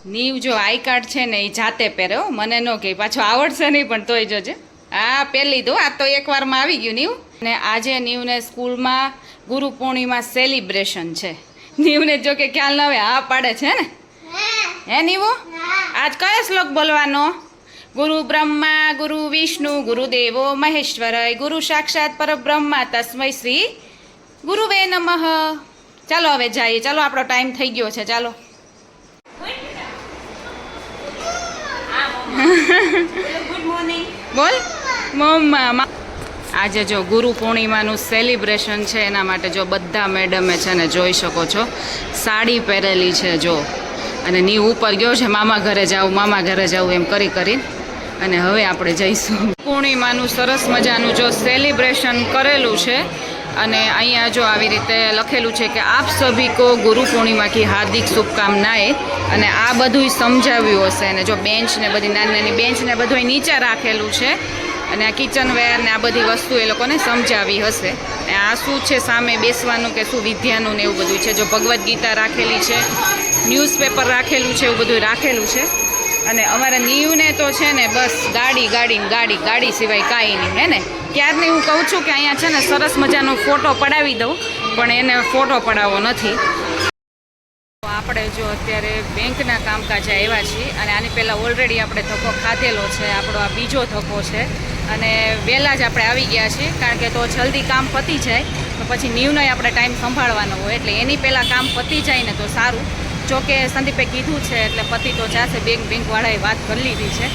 નીવ જો I card છે ને એ જાતે પહેરે હો, મને ન કહે, પાછો આવડશે નહીં પણ તોય જોજે. હા પહેરી લીધું, આ તો એકવારમાં આવી ગયું નીવ. અને આજે નીવને સ્કૂલમાં ગુરુ પૂર્ણિમા સેલિબ્રેશન છે. નીવને જો કે ખ્યાલ ન આવે, હા પાડે છે ને. હે નીવો, આજ કયો શ્લોક બોલવાનો? ગુરુ બ્રહ્મા ગુરુ વિષ્ણુ ગુરુદેવો મહેશ્વર ગુરુ સાક્ષાત પરબ્રહ્મા તસ્મૈ શ્રી ગુરુવે નમઃ. ચાલો હવે જઈએ, ચાલો આપણો ટાઈમ થઈ ગયો છે, ચાલો. Good morning. બોલ મમ્મા. આજે જો ગુરુ પૂર્ણિમાનું સેલિબ્રેશન છે, એના માટે જો બધા મેડમે છે ને જોઈ શકો છો સાડી પહેરેલી છે જો. અને ની ઉપર ગયો છે મામા ઘરે જાઉં એમ કરી અને હવે આપણે જઈશું. પૂર્ણિમાનું સરસ મજાનું જો સેલિબ્રેશન કરેલું છે. અને અહીંયા જો આવી રીતે લખેલું છે કે આપ સભી કો ગુરુ પૂર્ણિમા કી હાર્દિક શુભકામનાએ. અને આ બધું સમજાવ્યું હશે. અને જો બેન્ચ ને બધી નાની નાની બેન્ચ ને બધું નીચે રાખેલું છે. અને આ કિચનવેર ને આ બધી વસ્તુ એ લોકોને સમજાવી હશે. આ શું છે સામે બેસવાનું કે શું વિદ્યાનું ને એવું બધું છે. જો ભગવદ્ ગીતા રાખેલી છે, ન્યૂઝપેપર રાખેલું છે, એવું બધું રાખેલું છે. અને અમારા નીવને તો છે ને બસ ગાડી સિવાય કાંઈ નહીં, હે ને. ક્યારની હું કહું છું કે અહીંયા છે ને સરસ મજાનો ફોટો પડાવી દઉં, પણ એને ફોટો પડાવવો નથી. આપણે જો અત્યારે બેંકના કામકાજે આવ્યા છીએ. અને આની પહેલાં ઓલરેડી આપણે ધક્કો ખાધેલો છે, આપણો આ બીજો ધક્કો છે. અને વહેલા જ આપણે આવી ગયા છીએ, કારણ કે તો જલ્દી કામ પતી જાય તો પછી નીવનો આપણે ટાઈમ સંભાળવાનો હોય, એટલે એની પહેલાં કામ પતી જાય ને તો સારું. જોકે સંદીપે કીધું છે એટલે પતિ તો જાશે, બેંકવાળાએ વાત કરી લીધી છે.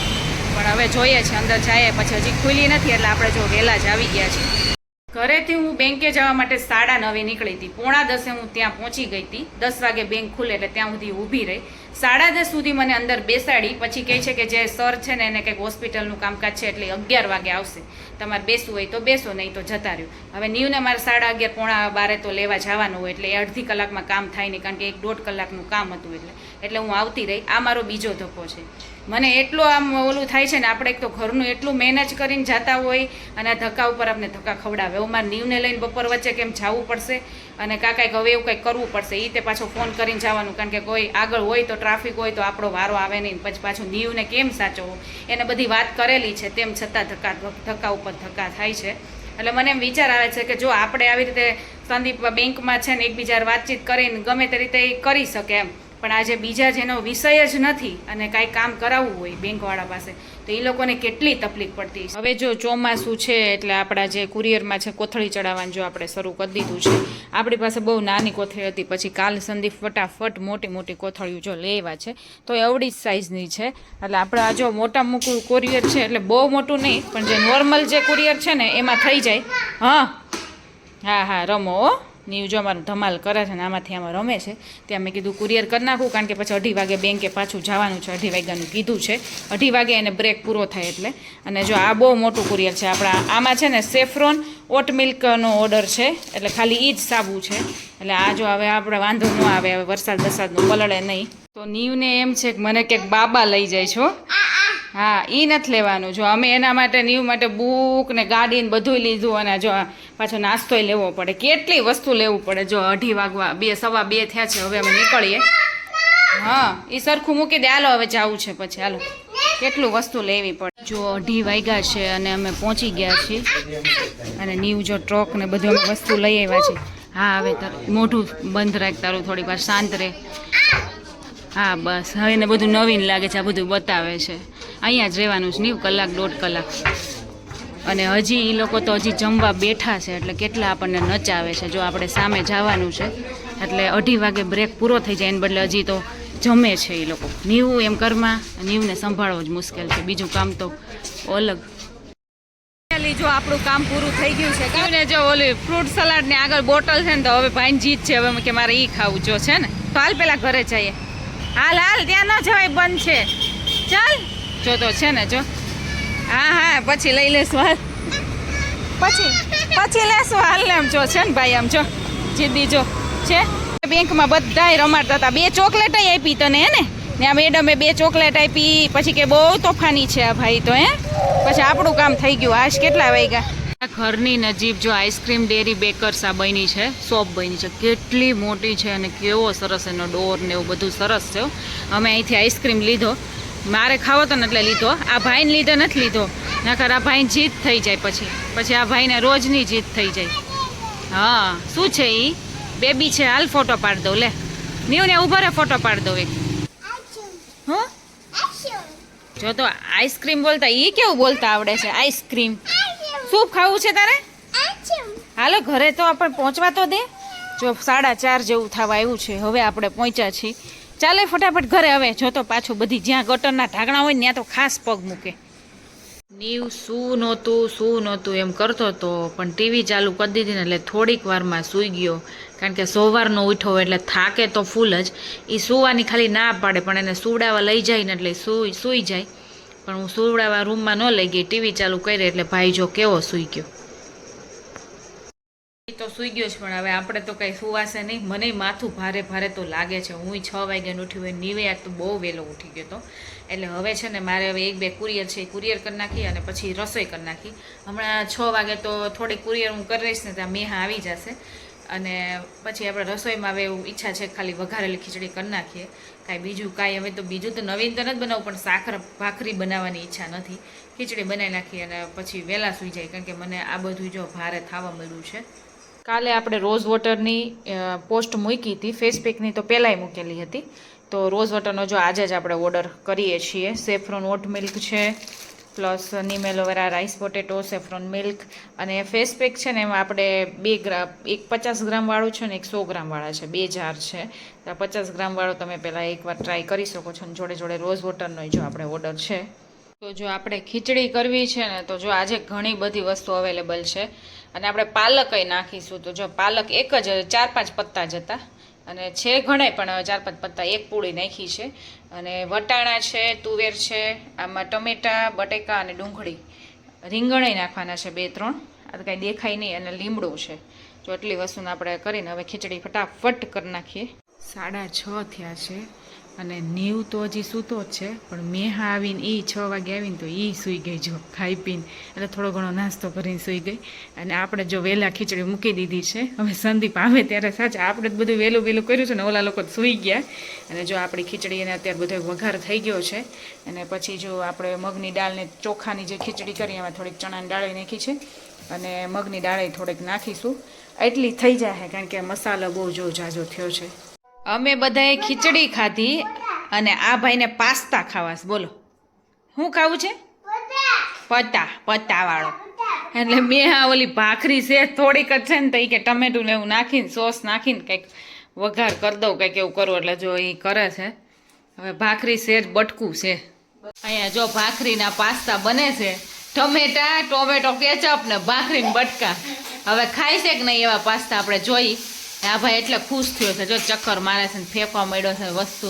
પણ હવે જોઈએ છે, અંદર જાય પછી હજી ખુલી નથી, એટલે આપણે જો વહેલા જ આવી ગયા છીએ. ઘરેથી હું બેંકે જવા માટે 9:30 નીકળી હતી. 9:45 હું ત્યાં પહોંચી ગઈ હતી. 10 વાગે બેંક ખુલે એટલે ત્યાં સુધી ઊભી રહી. 10:30 સુધી મને અંદર બેસાડી. પછી કહે છે કે જે સર છે ને એને કંઈક હોસ્પિટલનું કામકાજ છે એટલે 11 વાગે આવશે, તમારે બેસવું હોય તો બેસો, નહીં તો જતા રહ્યો. હવે નીવને મારે 11:30 12 તો લેવા જવાનું હોય, એટલે એ અડધી કલાકમાં કામ થાય નહીં, કારણ કે 1-1.5 કલાકનું કામ હતું. એટલે હું આવતી રહી. આ મારો બીજો ધક્કો છે. મને એટલો આમ ઓલું થાય છે ને, આપણે એક તો ઘરનું એટલું મેનેજ કરીને જતા હોય અને આ ધક્કા ઉપર આપણે ધક્કા ખવડાવે. હું મારે નીવને લઈને બપોર વચ્ચે કેમ જવું પડશે, અને કાંઈક હવે એવું કંઈક કરવું પડશે. એ તે પાછો ફોન કરીને જવાનું, કારણ કે કોઈ આગળ હોય તો ટ્રાફિક હોય તો આપણો વારો આવે નહીં. પછી પાછું નીવને કેમ સાચવવું, એને બધી વાત કરેલી છે, તેમ છતાં ધક્કા ઉપર ધક્કા થાય છે. એટલે મને એમ વિચાર આવે છે કે જો આપણે આવી રીતે સંદીપ બેંકમાં છે ને એકબીજા વાતચીત કરીને ગમે તે રીતે એ કરી શકે એમ. પણ આજે બીજા જેનો વિષય જ નથી અને કાંઈ કામ કરાવવું હોય બેંકવાળા પાસે, તો એ લોકોને કેટલી તકલીફ પડતી. હવે જો ચોમાસું છે એટલે આપણા જે કુરિયરમાં છે કોથળી ચડાવવાનું જો આપણે શરૂ કરી દીધું છે. આપણી પાસે બહુ નાની કોથળી હતી, પછી કાલ સંદીપ ફટાફટ મોટી કોથળીઓ જો લેવા છે, તો એવડી જ સાઇઝની છે. એટલે આપણે આ જો મોટા મોટું કુરિયર છે, એટલે બહુ મોટું નહીં, પણ જે નોર્મલ જે કુરિયર છે ને એમાં થઈ જાય. હા રમો હો. નીવ જો અમારું ધમાલ કરે છે ને આમાં રમે છે. ત્યાં મેં કીધું કુરિયર કરી નાખું, કારણ કે પછી 2:30 વાગે બેંકે પાછું જવાનું છે. 2:30 વાગ્યાનું કીધું છે, 2:30 વાગે એને બ્રેક પૂરો થાય એટલે. અને જો આ બહુ મોટું કુરિયર છે આપણા. આમાં છે ને સેફ્રોન ઓટ મિલ્કનો ઓર્ડર છે, એટલે ખાલી એ જ સાબુ છે. એટલે આ જો હવે આપણે વાંધો ન આવે, હવે વરસાદનું પલળે નહીં. તો નીવને એમ છે કે મને ક્યાંક બાબા લઈ જાય છો. હા, એ નથી લેવાનું. જો અમે એના માટે નીવ માટે બુક ને ગાડી ને બધું લીધું, અને જો પાછો નાસ્તોય લેવો પડે, કેટલી વસ્તુ લેવું પડે. જો 2:30 વાગવા 2:15 થયા છે, હવે અમે નીકળીએ. હા, એ સરખું મૂકી દે, હાલો હવે જવું છે પછી, હાલો. કેટલું વસ્તુ લેવી પડે. જો 2:30 વાગ્યા છે અને અમે પહોંચી ગયા છીએ. અને નીવ જો ટ્રક ને બધું અમે વસ્તુ લઈ આવ્યા છે. હા, હવે મોઢું બંધ રાખ તારું, થોડી વાર શાંત રહે. હા બસ, હવે એને બધું નવીન લાગે છે, આ બધું બતાવે છે. અહીંયા જ રહેવાનું છે નીવ, 1-1.5 કલાક. અને હજી એ લોકો તો હજી જમવા બેઠા છે, એટલે કેટલા આપણને નચાવે છે. જો આપણે સામે જવાનું છે એટલે 2:30 વાગે બ્રેક પૂરો થઈ જાય, એને બદલે હજી તો જમે છે એ લોકો. નીવ એમ ઘરમાં, નીવને સંભાળવો જ મુશ્કેલ છે, બીજું કામ તો અલગ. જો આપણું કામ પૂરું થઈ ગયું છે. ને જો ઓલી ફ્રૂટ સલાડ ને આગળ બોટલ છે ને, તો હવે ભાઈને જીત છે હવે કે મારે એ ખાવું જો છે ને. તો હાલ પેલા ઘરે જઈએ. હાલ ત્યાં ન જવાય, બંધ છે. ચાલ જો તો છે ને, જો હા પછી લઈ લેશું. હાલ પછી લેશું, હાલ ને આમ જો છે ને ભાઈ, આમ જો જીદી જો છે. બેંકમાં બધાય રમાડતા હતા. 2 ચોકલેટ આપી તને, હે ને આ મેડમે 2 ચોકલેટ આપી. પછી કે બહુ તોફાની છે આ ભાઈ તો, હે. પછી આપણું કામ થઈ ગયું. આજ કેટલા વાગ્યા? ઘરની નજીક જો આઈસ્ક્રીમ ડેરી બેકર્સ આ બની છે, શોપ બની છે, કેટલી મોટી છે અને કેવો સરસ એનો ડોર ને એવું બધું સરસ છે. અમે અહીંથી આઈસ્ક્રીમ લીધો, મારે ખાવો તો ને એટલે લીધો, આ ભાઈને લીધે નથી લીધો, નકર આ ભાઈ જીત થઈ જાય પછી આ ભાઈને રોજની જીત થઈ જાય. હા શું છે ઈ બેબી છે, હાલ ફોટો પાડ દઉં, લે નીવ ને ઉભો રે ફોટો પાડ દઉં એક. હું જો તો આઈસ્ક્રીમ બોલતા ઈ કેવું બોલતા આવડે છે, આઈસ્ક્રીમ. શું ખાવું છે તારે? હાલો ઘરે તો આપણે પહોંચવા તો દે. જો 4:30 જેવું થવા આવ્યું છે, હવે આપણે પહોંચ્યા છીએ. ચાલે ફટાફટ ઘરે. હવે જો તો પાછું બધી જ્યાં ગટરના ઢાંકણા હોય ને ત્યાં તો ખાસ પગ મૂકે. નીવ શું નહોતું એમ કરતો હતો, પણ ટીવી ચાલુ કરી દીધી ને એટલે થોડીક વારમાં સૂઈ ગયો. કારણ કે સવારનો ઉઠ્યો એટલે થાકે તો ફૂલ જ. એ સૂવાની ખાલી ના પાડે, પણ એને સુવડાવવા લઈ જાય ને એટલે સૂઈ જાય. પણ હું સુવડાવવા રૂમમાં ન લઈ ગઈ, ટીવી ચાલુ કરી એટલે ભાઈ જો કેવો સૂઈ ગયો. એ તો સૂઈ ગયો છે, પણ હવે આપણે તો કંઈ સુવાશે નહીં. મને માથું ભારે ભારે તો લાગે છે. હું 6 વાગ્યાને ઉઠી હોય, નીવે આજ તો બહુ વહેલો ઉઠી ગયો હતો. એટલે હવે છે ને મારે હવે 1-2 કુરિયર છે, કુરિયર કરી નાખી અને પછી રસોઈ કરી નાખી. હમણાં 6 વાગે તો થોડી કુરિયર હું કરી રહીશ ને ત્યાં મેહા આવી જશે અને પછી આપણે રસોઈમાં હવે એવું ઈચ્છા છે ખાલી વઘારેલી ખીચડી કરી નાખીએ. કાંઈ હવે તો બીજું તો નવીન તો નથી બનાવું, પણ સાકર ભાખરી બનાવવાની ઈચ્છા નથી. ખીચડી બનાવી નાખી અને પછી વહેલા સૂઈ જાય, કારણ કે મને આ બધું જો ભારે થવા મળ્યું છે. કાલે આપણે રોઝ વોટરની પોસ્ટ મૂકી હતી, ફેસ પેકની તો પહેલાંય મૂકેલી હતી. તો રોઝ વોટરનો જો આજે જ આપણે ઓર્ડર કરીએ છીએ. સેફ્રોન ઓટ મિલ્ક છે, plus neem aloe vera rice potato, saffron milk અને ફેસ પેક છે ને એમાં આપણે 2 ગ્રામ, એક 50 ગ્રામવાળું છે ને એક 100 ગ્રામવાળા છે, 2 જાર છે. તો 50 ગ્રામવાળો તમે પહેલાં એકવાર ટ્રાય કરી શકો છો. અને જોડે જોડે રોઝ વોટરનો જો આપણે ઓર્ડર છે. તો જો આપણે ખીચડી કરવી છે ને તો જો આજે ઘણી બધી વસ્તુ અવેલેબલ છે અને આપણે પાલકય નાખીશું. તો જો પાલક એક જ 4-5 પત્તા જ હતા અને છે ઘણાય, પણ 4-5 પત્તા એક પૂળી નાખી છે. અને વટાણા છે, તુવેર છે, આમાં ટમેટા, બટેકા અને ડુંગળી, રીંગણાઈ નાખવાના છે 2-3, આ તો કાંઈ દેખાય નહીં, અને લીમડું છે. જો એટલી વસ્તુને આપણે કરીને હવે ખીચડી ફટાફટ કરી નાખીએ. 6:30 થયા છે અને નીવ તો હજી સૂતો જ છે, પણ મેહા આવીને 6 વાગે આવીને તો સૂઈ ગઈ જો ખાઈ પીને, એટલે થોડો ઘણો નાસ્તો કરીને સૂઈ ગઈ. અને આપણે જો વહેલા ખીચડી મૂકી દીધી છે. હવે સંદીપ આવે ત્યારે સાચા આપણે જ બધું વહેલું કર્યું છે ને, ઓલા લોકો સૂઈ ગયા. અને જો આપણી ખીચડી એને અત્યારે બધો વઘાર થઈ ગયો છે. અને પછી જો આપણે મગની દાળને ચોખાની જે ખીચડી કરી એમાં થોડીક ચણાની દાળ નાખી છે અને મગની દાળ થોડીક નાખીશું. એટલી થઈ જાય, કારણ કે મસાલો બહુ જો જાજો થયો છે. અમે બધાએ ખીચડી ખાધી અને આ ભાઈને પાસ્તા ખાવા છે. બોલો શું ખાવું છે? પત્તાવાળો. એટલે મેં આ ઓલી ભાખરી છે થોડીક જ છે ને, તો એ કે ટમેટું ને એવું નાખીને સોસ નાખીને કંઈક વઘાર કરી દઉં, કંઈક એવું કરું. એટલે જો એ કરે છે. હવે ભાખરી છે જ બટકું છે. અહીંયા જો ભાખરીના પાસ્તા બને છે, ટોમેટો કેચઅપ ને ભાખરીને બટકા. હવે ખાઈ છે કે નહીં એવા પાસ્તા આપણે જોઈ. આ ભાઈ એટલે ખુશ થયો છે, જો ચક્કર મારે છે ને ફેંકવા માંડ્યો છે વસ્તુ.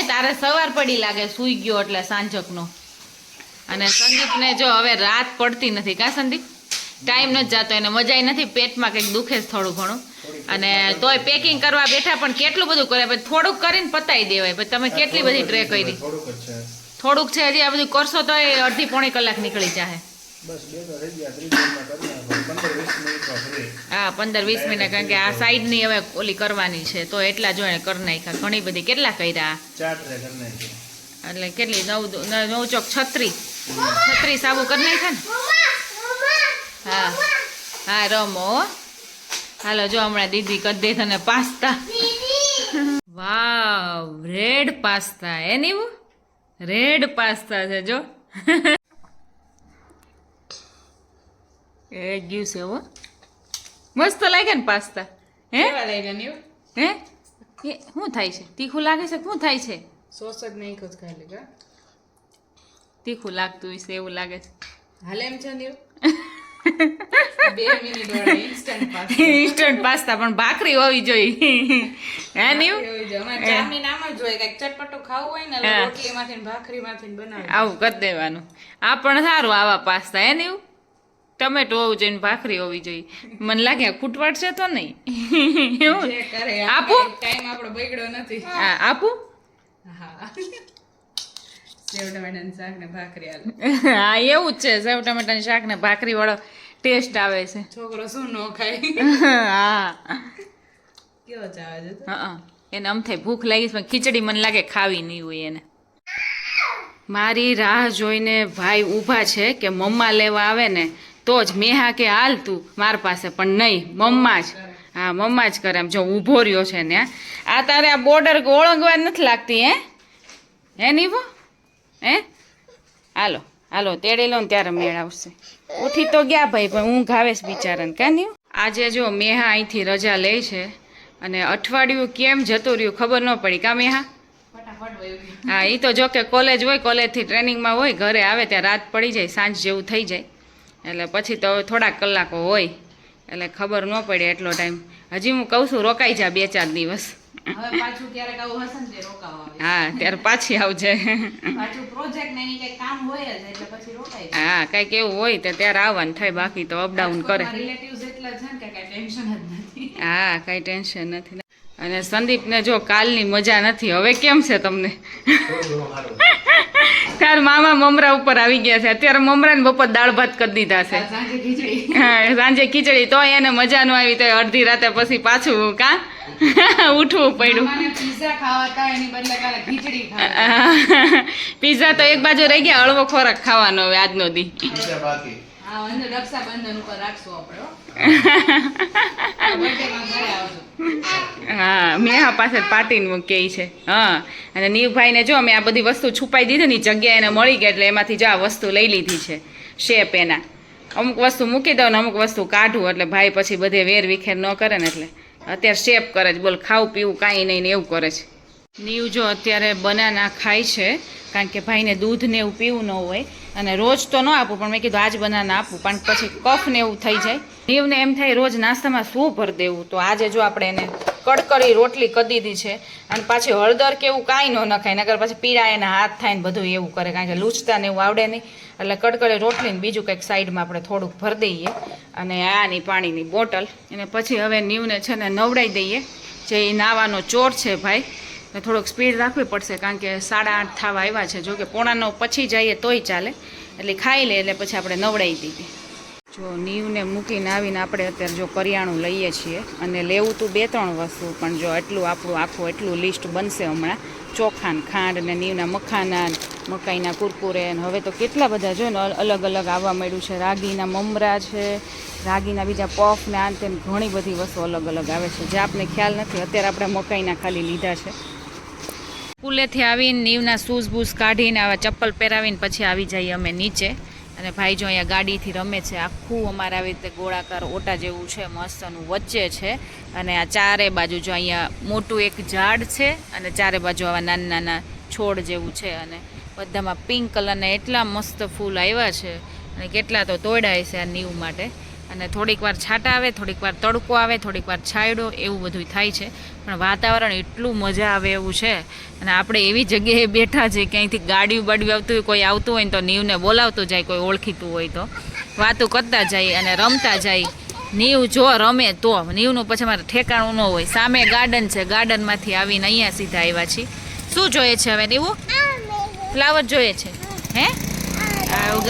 તારે સવાર પડી લાગે સૂઈ ગયો એટલે સાંજકનો. અને સંદીપને જો હવે રાત પડતી નથી, કા સંદીપ? ટાઈમ નથી જતો, એને મજા નથી, પેટમાં કંઈક દુખે છે થોડું ઘણું. અને તોય પેકિંગ કરવા બેઠા, પણ કેટલું બધું કરે, થોડુંક કરીને પતાવી દેવાય. તમે કેટલી બધી ટ્રે કરી? થોડુંક છે હજી, આ બધું કરશો તો 1.5-પોણી કલાક નીકળી જાય. હા 15-20 મિનિટ, કારણ કે આ સાઈડની હવે ઓલી કરવાની છે, તો એટલા જો એને કરી નાખ્યા. ઘણી બધી કેટલા કર્યા? 4 એટલે કેટલી? 9 ચોક 36 સાબુ કરી નાખ્યા ને. હા રમો. હાલો જો હમણાં દીદી કરી દે તને પાસ્તા. વાવ, રેડ પાસ્તા. નીવું રેડ પાસ્તા છે જો. એ ગયું છે હો, મસ્ત લાગે ને પાસ્તા. શું થાય છે? તીખું લાગે છે? શું થાય છે? સોસ જ નહીં જ ખાઈ લેગા. તીખું લાગતું હશે એવું લાગે છે. હાલે એમ છે ને 2 મિનિટ વાળા ઇન્સ્ટન્ટ પાસ્તા, પણ ભાખરી હોવી જોઈએ. હે નીવ? ચામી નામ જ જોઈએ, કંઈક ચટપટું ખાવું હોય ને રોટલીમાંથી ભાખરીમાંથી બનાવે. આવું કરી દેવાનું. આ પણ સારું આવા પાસ્તા. હે નીવ? ટમેટો હોવું જોઈએ, ભાખરી હોવી જોઈએ. મને લાગે ખૂટવાડ છે તો નહીં. આપું? ટાઈમ આપણો બગડ્યો નથી. હા આપું. હા સેવ ટમેટાનું શાક ને ભાખરી. હા એવું જ છે, સેવ ટમેટાનું શાક ને ભાખરી વાળો ટેસ્ટ આવે છે. છોકરો શું નો ખાય હા કેવો ચાવે છે તો? હા એને આમ થાય ભૂખ લાગી છે પણ ખીચડી મને લાગે ખાવી નહીં હોય એને. મારી રાહ જોઈને ભાઈ ઊભા છે કે મમ્મા લેવા આવે ને તો જ મેહા કે હાલ તું માર પાસે, પણ નહીં, મમ્મા જ. હા મમ્મા જ કરે એમ. જો ઊભો રહ્યો છે ને આ તારે આ બોર્ડર ઓળંગવા નથી લાગતી હે નીવો હે? હાલો હાલો તેડી લો ને ત્યારે મેળ આવશે. ઉઠી તો ગયા ભાઈ પણ ઊંઘ આવે છે બિચારાને કાં નહીં. આજે જો મેહા અહીંથી રજા લે છે અને અઠવાડિયું કેમ જતું રહ્યું ખબર ન પડી કાં મેહા? ફટાફટ વયું ગયું. હા એ તો જો કે કોલેજ હોય, કોલેજથી ટ્રેનિંગમાં હોય, ઘરે આવે ત્યાં રાત પડી જાય, સાંજ જેવું થઈ જાય એટલે પછી તો થોડાક કલાકો હોય એટલે ખબર ન પડે એટલો ટાઈમ. હજી હું કહું છું રોકાઈ જા 2-4 દિવસ. હવે પાછું ક્યારેક આવું હશે ને તે રોકાવા આવે. હા ત્યારે પાછી આવજે. પાછું પ્રોજેક્ટ ને એની કઈ કામ હોય જ એટલે પછી રોકાય. હા કંઈક એવું હોય તો ત્યારે આવવાનું થાય, બાકી તો અપડાઉન કરે. રિલેટિવ્સ એટલા છે ને કે કઈ ટેન્શન જ નથી. હા કાંઈ ટેન્શન નથી. અને સંદીપને જો કાલની મજા નથી. હવે કેમ છે તમને? તાર મામા મમરા ઉપર આવી ગયા છે અત્યારે. મમરાને બપોર દાળ ભાત કરી દીધા છે. સાંજે ખીચડી. હા સાંજે ખીચડી તો એને મજા ન આવી તો અડધી રાતે પછી પાછું કાં ઉઠવું પડ્યું. મામાને પિઝા ખાવા હતા એની બદલે કાલે ખીચડી ખાવા. પીઝા તો એક બાજુ રહી ગયા, હળવો ખોરાક ખાવાનો હવે આજનો દી. હા અંદર રક્ષાબંધન ઉપર રાખશું આપણે હો. બર્થડે માં ઘરે આવજો. હા મેહા પાસે પાર્ટીનું કહે છે. હા અને નીવભાઈને જો અમે આ બધી વસ્તુ છુપાઈ દીધી ને જગ્યા એને મળી ગઈ એટલે એમાંથી જો આ વસ્તુ લઈ લીધી છે શેપ એના. અમુક વસ્તુ મૂકી દઉં ને અમુક વસ્તુ કાઢું એટલે ભાઈ પછી બધે વેર વિખેર ન કરે ને એટલે અત્યારે શેપ કરે છે. બોલ ખાવું પીવું કાંઈ નહીં ને એવું કરે છે. નીવ જો અત્યારે બનાના ખાય છે કારણ કે ભાઈને દૂધ ને એવું પીવું ન હોય અને રોજ તો ન આપું પણ મેં કીધું આજ બનાના આપું પણ પછી કફ ને એવું થઈ જાય. નીવને એમ થાય રોજ નાસ્તામાં શું ભરી દેવું, તો આજે જો આપણે એને કડકડી રોટલી કરી દીધી છે અને પાછી હળદર કે એવું કાંઈ ન નખાય નકર પછી પીળા એના હાથ થાય ને બધું એવું કરે કારણ કે લૂછતા ને એવું આવડે નહીં એટલે કડકડી રોટલી ને બીજું કંઈક સાઈડમાં આપણે થોડુંક ભરી દઈએ અને આની પાણીની બોટલ અને પછી હવે નીવને છે ને નવડાવી દઈએ. જે એ નાવાનો ચોર છે ભાઈ ને થોડોક સ્પીડ રાખવી પડશે કારણ કે 8:30 થવા આવ્યા છે. જો કે 8:45 પછી જઈએ તોય ચાલે એટલે ખાઈ લે એટલે પછી આપણે નવડાવી દઈએ. જો નીવને મૂકીને આવીને આપણે અત્યારે જો કરિયાણું લઈએ છીએ અને લેવું તું 2-3 વસ્તુ પણ જો એટલું આપણું આખું એટલું લિસ્ટ બનશે હમણાં. ચોખાન ખાંડ ને નીવના મખાના મકાઈના કુરકુરે ને હવે તો કેટલા બધા જો ને અલગ અલગ આવવા માંડ્યું છે. રાગીના મમરા છે, રાગીના બીજા પફ ને આ તેમ ઘણી બધી વસ્તુ અલગ અલગ આવે છે જે આપને ખ્યાલ નથી. અત્યારે આપણે મકાઈના ખાલી લીધા છે. સ્કૂલેથી આવીને નીવના શૂઝ બૂઝ કાઢીને આવા ચપ્પલ પહેરાવીને પછી આવી જઈએ અમે નીચે અને ભાઈ જો અહીંયા ગાડીથી રમે છે. આખું અમારે આવી રીતે ગોળાકાર ઓટા જેવું છે મસ્તનું વચ્ચે છે અને આ ચારે બાજુ જો અહીંયા મોટું એક ઝાડ છે અને ચારે બાજુ આવા નાના નાના છોડ જેવું છે અને બધામાં પિંક કલરના એટલા મસ્ત ફૂલ આવ્યા છે અને કેટલા તો તોડાય છે આ નીવ માટે. અને થોડીક વાર છાંટા આવે, થોડીક વાર તડકો આવે, થોડીક વાર છાંયડો એવું બધું થાય છે પણ વાતાવરણ એટલું મજા આવે એવું છે. અને આપણે એવી જગ્યાએ બેઠા છે ક્યાંયથી ગાડીઓ બાડીઓ આવતું હોય, કોઈ આવતું હોય ને તો નીવને બોલાવતું જાય, કોઈ ઓળખીતું હોય તો વાતું કરતા જાય અને રમતા જાય. નીવ જો રમે તો નીવનું પછી મારે ઠેકાણું ન હોય. સામે ગાર્ડન છે, ગાર્ડનમાંથી આવીને અહીંયા સીધા આવ્યા છીએ. શું જોઈએ છે હવે નીવું? ફ્લાવર જોઈએ છે હે?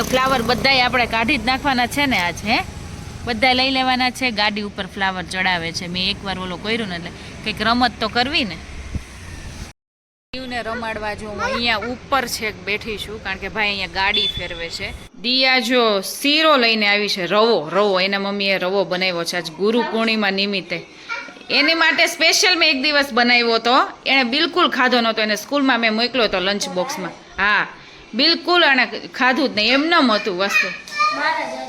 ફ્લાવર બધાય આપણે કાઢી જ નાખવાના છે ને આજ હે? બધા લઈ લેવાના છે. ગાડી ઉપર ફ્લાવર ચડાવે છે. મેં એકવાર ઓલો કર્યું ને એટલે કંઈક રમત તો કરવી ને. નીવને રમાડવા જો હું અહીંયા ઉપર છેક બેઠી છું કારણ કે ભાઈ અહીંયા ગાડી ફેરવે છે. દિયા જો શીરો લઈને આવી છે, રવો એના મમ્મીએ રવો બનાવ્યો છે આજ ગુરુ પૂર્ણિમા નિમિત્તે. એની માટે સ્પેશિયલ મેં એક દિવસ બનાવ્યો હતો. એણે બિલકુલ ખાધો નહોતો. એને સ્કૂલમાં મેં મોકલ્યો હતો લંચ બોક્સમાં. હા બિલકુલ એણે ખાધું જ નહીં, એમનેમ હતું વસ્તુ.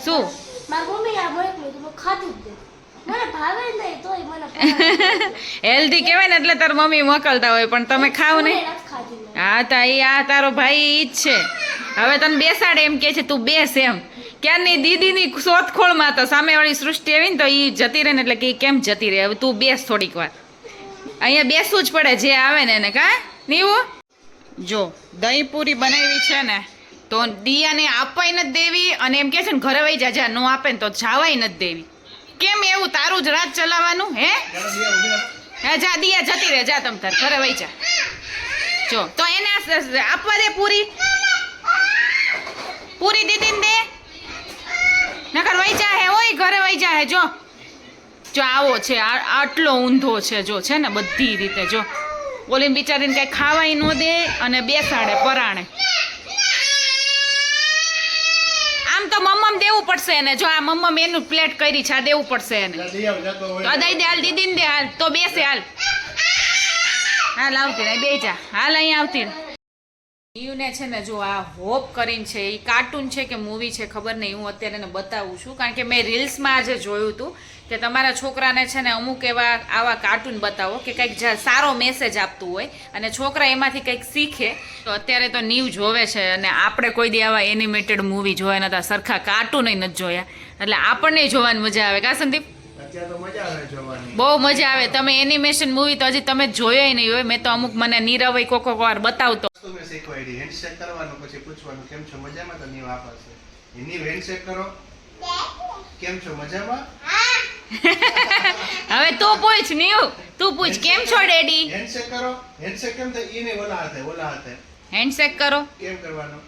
શું હેલ્ધી કહેવાય ને એટલે તાર મમ્મી મોકલતા હોય પણ તમે ખાવ નહીં. હા તો એ આ તારો ભાઈ ઈ જ છે. હવે તને બેસાડે એમ કે છે તું બેસ એમ. ક્યારની દીદીની શોધખોળમાં તો સામેવાળી સૃષ્ટિ આવી ને તો એ જતી રહે ને એટલે કે કેમ જતી રહે, હવે તું બેસ થોડીક વાર. અહીંયા બેસવું જ પડે જે આવે ને એને કાં નીવું. જો દહીં પૂરી બનાવી છે ને તો દિયાને આપાય નથી દેવી અને એમ કે છે ને ઘરે વહી જા, ન આપે ને તો જાવાય નથી દેવી. કેમ એવું તારું જ રાત ચલાવવાનું હે? હા જા દિયા જતી રહે, જા તમ તાર ઘરે વહી જા. જો તો એને આપવા દે પૂરી દીદીને દે. નકર વઈ જાહે ઓય ઘરે વઈ જાહે જો જો આવો છે આટલો ઊંધો છે જો છે ને બધી રીતે જો ઓલી બિચારીને કઈ ખાવાય ન દે અને બેસાડે પરાણે આમ તો મમ્મમ દેવું પડશે એને જો આ મમ્મમ એનું પ્લેટ કરી છે આ દેવું પડશે એને તો દઈ દે હાલ દીદીને દે હાલ તો બેસે હાલ હાલ આવતી રહે બે જા હાલ અહીં આવતી રહે ને છે ને જો આ હોપ કરીને છે એ કાર્ટૂન છે કે મૂવી છે ખબર નહીં હું અત્યારે એને બતાવું છું કારણ કે મેં રીલ્સમાં આજે જોયું હતું કે તમારા છોકરાને છે ને અમુક એવા આવા કાર્ટૂન બતાવો કે કંઈક સારો મેસેજ આપતું હોય અને છોકરા એમાંથી કંઈક શીખે તો અત્યારે તો નીવ જોવે છે અને આપણે કોઈ દી આવા એનિમેટેડ મૂવી જોયા નતા સરખા કાર્ટૂન નથી જોયા એટલે આપણને જોવાની મજા આવે કા સંદીપ બહુ મજા આવે તમે એનિમેશન મૂવી તો હજી તમે જોયો નહીં હોય મેં તો અમુક મને નીરવઈ કોક વાર બતાવતો મેં શીખવાડી હેન્ડશેક કરવાનું પછી પૂછવાનું કેમ છો મજામાં તો નીવ આપશે એ નીવ હેન્ડશેક કરો કેમ છો મજામાં હવે તું પૂછ નીવ તું પૂછ કેમ છો ડેડી હેન્ડશેક કરો હેન્ડશેક કેમ થાય ઈને ઓલા હાથે હેન્ડશેક કરો કેમ કરવાનું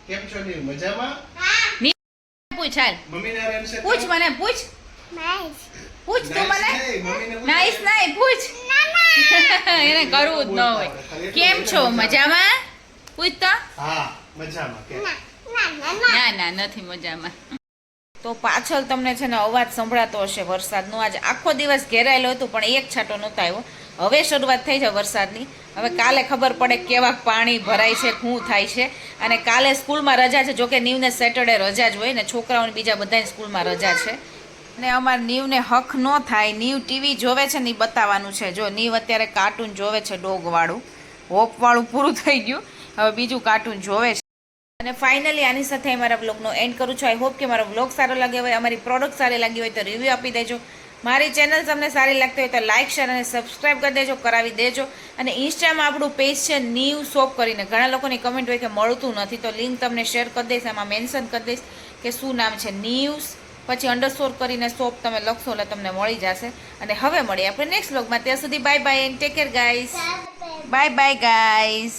કેમ છો નીવ મજામાં પૂછ હાલ મમ્મીને હેન્ડશેક પૂછ મને પૂછ પૂછ તું મને મમ્મીને નાઈસ નાઈ પૂછ એને કરવું જ ન હોય કેમ છો મજામાં પૂછ તો હા મજામાં કેમ ના ના નથી મજામાં તો પાછળ તમને છે ને અવાજ સંભળાતો હશે વરસાદનો આજે આખો દિવસ ઘેરાયેલો હતો પણ એક છાંટો નહોતો આવ્યો હવે શરૂઆત થઈ છે વરસાદની હવે કાલે ખબર પડે કેવા પાણી ભરાય છે શું થાય છે અને કાલે સ્કૂલમાં રજા છે જોકે નીવને સેટરડે રજા જ હોય ને છોકરાઓને બીજા બધાની સ્કૂલમાં રજા છે ને અમારે નીવને હક ન થાય નીવ ટીવી જોવે છે ને એ બતાવવાનું છે જો નીવ અત્યારે કાર્ટૂન જોવે છે ડોગવાળું હોપવાળું પૂરું થઈ ગયું હવે બીજું કાર્ટૂન જોવે છે અને ફાઇનલી આની સાથે અમારા બ્લોગનો એન્ડ કરું છું આઈ હોપ કે મારો બ્લોગ સારો લાગ્યો હોય અમારી પ્રોડક્ટ સારી લાગી હોય તો રિવ્યૂ આપી દેજો મારી ચેનલ તમને સારી લાગતી હોય તો લાઇક શેર અને સબસ્ક્રાઈબ કરી દેજો કરાવી દેજો અને ઇન્સ્ટામાં આપણું પેજ છે નીવ શોપ કરીને ઘણા લોકોની કમેન્ટ હોય કે મળતું નથી તો લિંક તમને શેર કરી દઈશ એમાં મેન્શન કરી દઈશ કે શું નામ છે નીવ્સ પછી અંડરસ્કોર કરીને શોપ તમે લખશો એટલે તમને મળી જશે અને હવે મળીએ આપણે નેક્સ્ટ બ્લોગમાં ત્યાં સુધી bye bye and take care guys bye bye guys